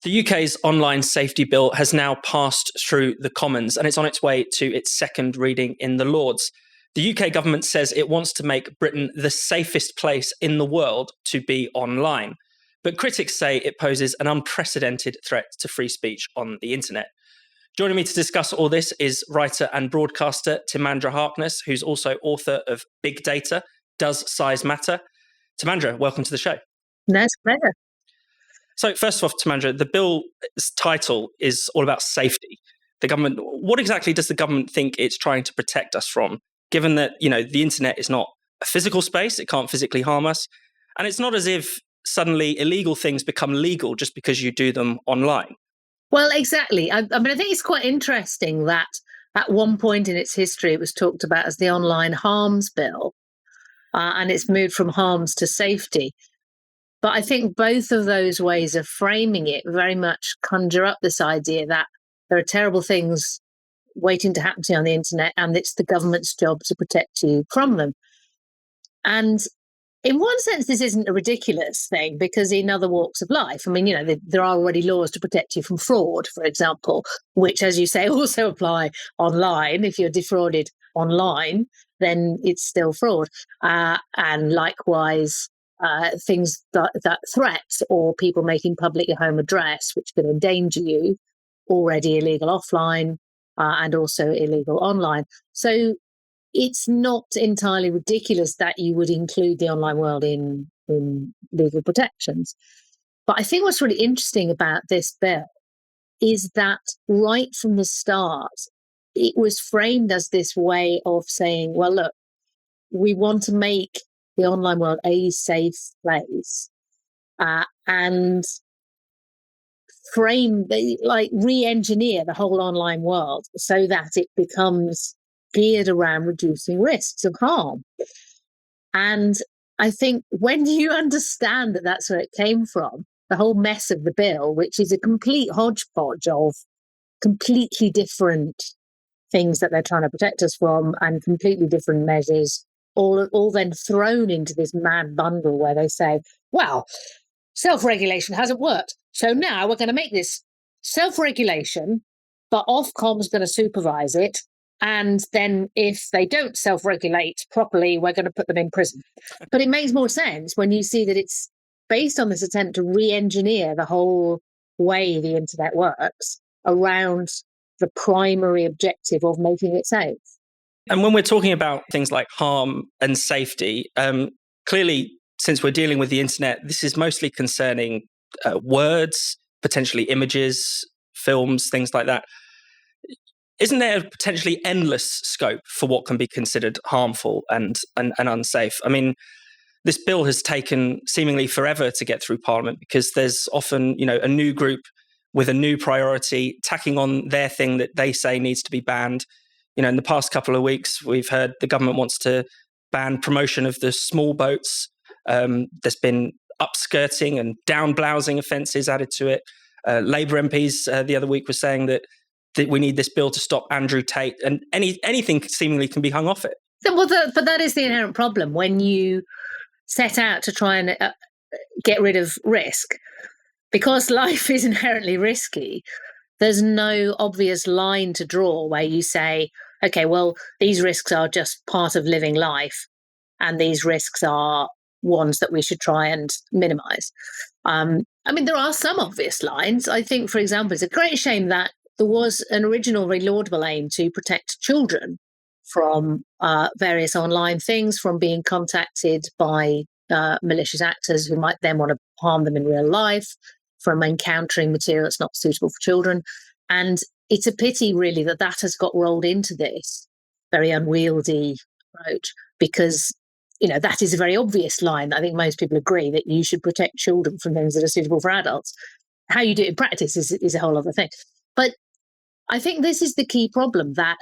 The UK's online safety bill has now passed through the Commons and it's on its way to its second reading in the Lords. The UK government says it wants to make Britain the safest place in the world to be online. But critics say it poses an unprecedented threat to free speech on the internet. Joining me to discuss all this is writer and broadcaster Timandra Harkness, who's also author of Big Data, Does Size Matter? Timandra, welcome to the show. Nice pleasure. So first off, Timandra, the bill's title is all about safety. What exactly does the government think it's trying to protect us from, given that, the internet is not a physical space, it can't physically harm us, and it's not as if suddenly illegal things become legal just because you do them online? Well, exactly. I think it's quite interesting that at one point in its history, it was talked about as the Online Harms Bill, and it's moved from harms to safety. But I think both of those ways of framing it very much conjure up this idea that there are terrible things waiting to happen to you on the internet, and it's the government's job to protect you from them. And in one sense, this isn't a ridiculous thing, because in other walks of life, there are already laws to protect you from fraud, for example, which, as you say, also apply online. If you're defrauded online, then it's still fraud. And likewise, things that threats or people making public your home address, which can endanger you, already illegal offline and also illegal online. So it's not entirely ridiculous that you would include the online world in legal protections. But I think what's really interesting about this bill is that right from the start, it was framed as this way of saying, well, look, we want to make the online world a safe place, and re-engineer the whole online world so that it becomes geared around reducing risks of harm. And I think when you understand that that's where it came from, the whole mess of the bill, which is a complete hodgepodge of completely different things that they're trying to protect us from and completely different measures, all then thrown into this mad bundle where they say, well, self-regulation hasn't worked, so now we're going to make this self-regulation, but Ofcom's going to supervise it, and then if they don't self-regulate properly, we're going to put them in prison. But it makes more sense when you see that it's based on this attempt to re-engineer the whole way the internet works around the primary objective of making it safe. And when we're talking about things like harm and safety, clearly, since we're dealing with the internet, this is mostly concerning words, potentially images, films, things like that. Isn't there a potentially endless scope for what can be considered harmful and unsafe? I mean, this bill has taken seemingly forever to get through Parliament because there's often, a new group with a new priority tacking on their thing that they say needs to be banned. In the past couple of weeks, we've heard the government wants to ban promotion of the small boats. There's been upskirting and down-blousing offences added to it. Labour MPs the other week were saying that we need this bill to stop Andrew Tate, and anything seemingly can be hung off it. But that is the inherent problem when you set out to try and get rid of risk. Because life is inherently risky, there's no obvious line to draw where you say, okay, well, these risks are just part of living life, and these risks are ones that we should try and minimize. There are some obvious lines. I think, for example, it's a great shame that there was an original very laudable aim to protect children from various online things, from being contacted by malicious actors who might then want to harm them in real life, from encountering material that's not suitable for children. And it's a pity, really, that has got rolled into this very unwieldy approach, because, that is a very obvious line. I think most people agree that you should protect children from things that are suitable for adults. How you do it in practice is a whole other thing. But I think this is the key problem, that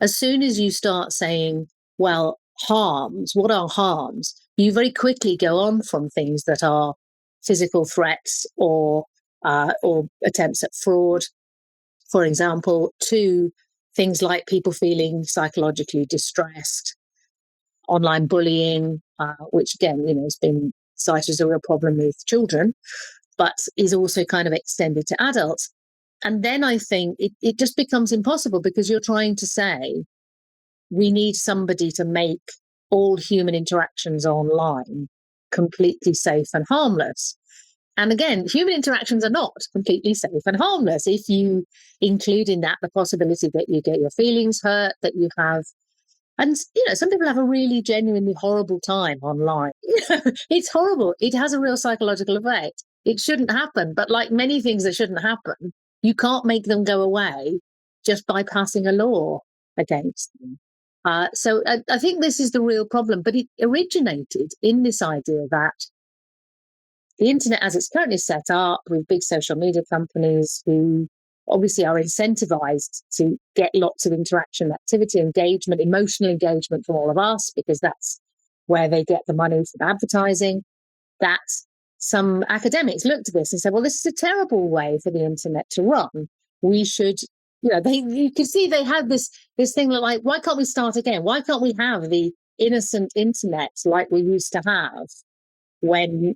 as soon as you start saying, well, harms, what are harms? You very quickly go on from things that are physical threats or attempts at fraud, for example, to things like people feeling psychologically distressed, online bullying, which again, has been cited as a real problem with children, but is also kind of extended to adults. And then I think it just becomes impossible, because you're trying to say, we need somebody to make all human interactions online completely safe and harmless. And again, human interactions are not completely safe and harmless. If you include in that the possibility that you get your feelings hurt, that you have, and some people have a really genuinely horrible time online. It's horrible. It has a real psychological effect. It shouldn't happen. But like many things that shouldn't happen, you can't make them go away just by passing a law against them. So I think this is the real problem. But it originated in this idea that the internet, as it's currently set up with big social media companies who obviously are incentivized to get lots of interaction, activity, engagement, emotional engagement from all of us, because that's where they get the money from advertising, that some academics looked at this and said, well, this is a terrible way for the internet to run. We should, you can see they had this thing like, why can't we start again? Why can't we have the innocent internet like we used to have when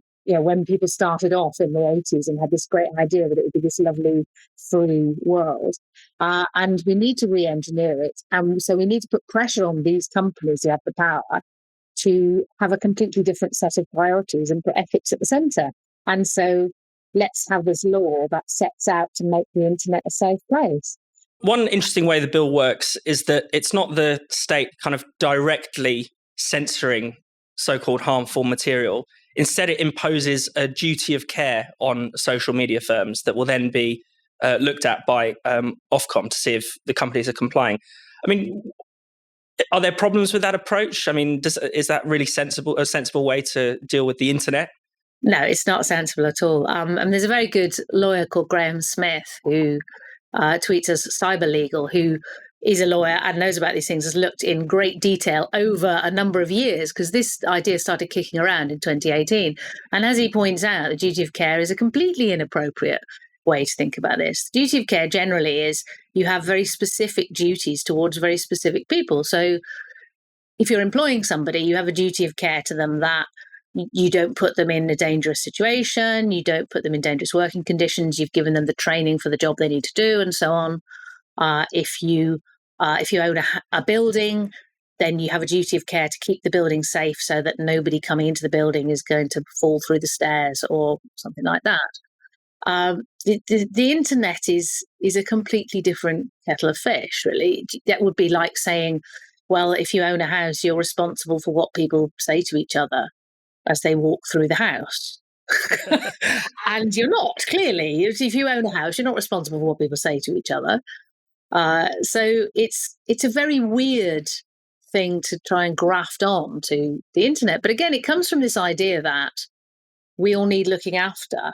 people started off in the 80s and had this great idea that it would be this lovely free world. And we need to re-engineer it. And so we need to put pressure on these companies who have the power to have a completely different set of priorities and put ethics at the centre. And so let's have this law that sets out to make the internet a safe place. One interesting way the bill works is that it's not the state kind of directly censoring so-called harmful material. Instead, it imposes a duty of care on social media firms that will then be looked at by Ofcom to see if the companies are complying. I mean, are there problems with that approach? I mean, is that really a sensible way to deal with the internet? No, it's not sensible at all. And there's a very good lawyer called Graham Smith who tweets as Cyber Legal, who is a lawyer and knows about these things, has looked in great detail over a number of years, because this idea started kicking around in 2018. And as he points out, the duty of care is a completely inappropriate way to think about this. Duty of care generally is you have very specific duties towards very specific people. So if you're employing somebody, you have a duty of care to them that you don't put them in a dangerous situation, you don't put them in dangerous working conditions, you've given them the training for the job they need to do, and so on. If you own a building, then you have a duty of care to keep the building safe so that nobody coming into the building is going to fall through the stairs or something like that. The internet is a completely different kettle of fish, really. That would be like saying, well, if you own a house, you're responsible for what people say to each other as they walk through the house. And you're not, clearly. If you own a house, you're not responsible for what people say to each other. So it's a very weird thing to try and graft on to the internet. But again, it comes from this idea that we all need looking after,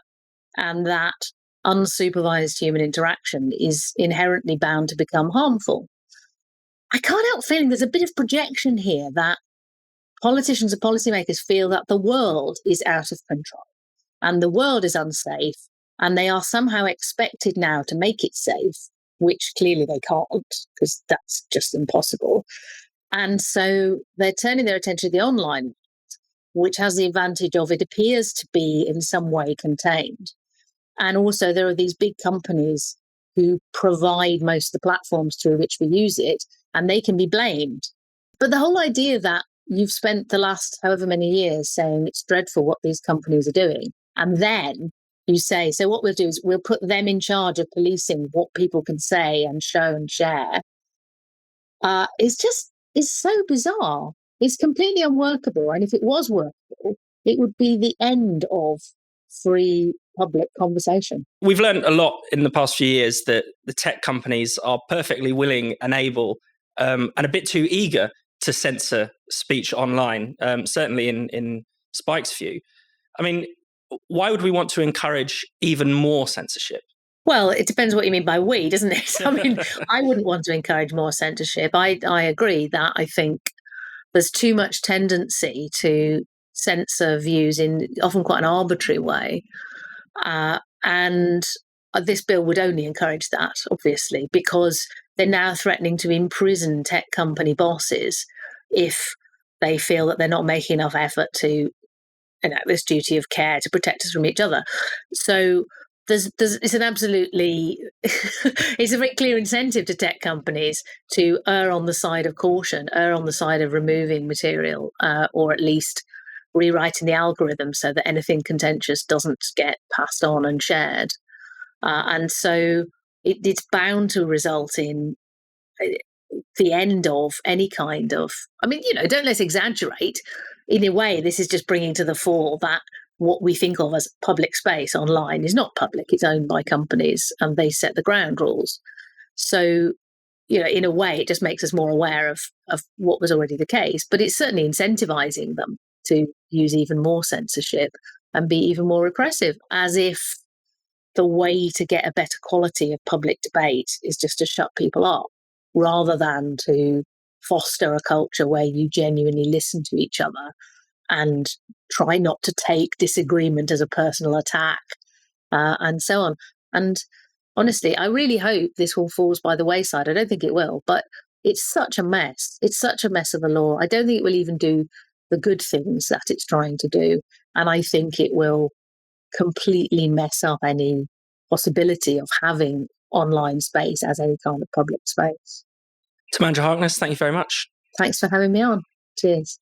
and that unsupervised human interaction is inherently bound to become harmful. I can't help feeling there's a bit of projection here that politicians and policymakers feel that the world is out of control and the world is unsafe, and they are somehow expected now to make it safe, which clearly they can't, because that's just impossible. And so they're turning their attention to the online, which has the advantage of it appears to be in some way contained. And also there are these big companies who provide most of the platforms through which we use it, and they can be blamed. But the whole idea that you've spent the last however many years saying it's dreadful what these companies are doing, and then you say, so what we'll do is we'll put them in charge of policing what people can say and show and share, is so bizarre. It's completely unworkable. And if it was workable, it would be the end of free public conversation. We've learned a lot in the past few years that the tech companies are perfectly willing and able and a bit too eager to censor speech online, certainly in Spike's view. I mean, why would we want to encourage even more censorship? Well, it depends what you mean by we, doesn't it? I mean, I wouldn't want to encourage more censorship. I agree that I think there's too much tendency to censor views in often quite an arbitrary way. And this bill would only encourage that, obviously, because they're now threatening to imprison tech company bosses if they feel that they're not making enough effort to this duty of care to protect us from each other. So it's an absolutely it's a very clear incentive to tech companies to err on the side of caution, err on the side of removing material, or at least rewriting the algorithm so that anything contentious doesn't get passed on and shared. And so it's bound to result in the end of any kind of, don't let's exaggerate. In a way, this is just bringing to the fore that what we think of as public space online is not public. It's owned by companies and they set the ground rules. So, in a way, it just makes us more aware of what was already the case, but it's certainly incentivizing them to use even more censorship and be even more repressive, as if the way to get a better quality of public debate is just to shut people up, rather than to foster a culture where you genuinely listen to each other and try not to take disagreement as a personal attack, and so on. And honestly, I really hope this all falls by the wayside. I don't think it will, but it's such a mess. It's such a mess of a law. I don't think it will even do the good things that it's trying to do. And I think it will completely mess up any possibility of having online space as any kind of public space. Timandra Harkness, thank you very much. Thanks for having me on. Cheers.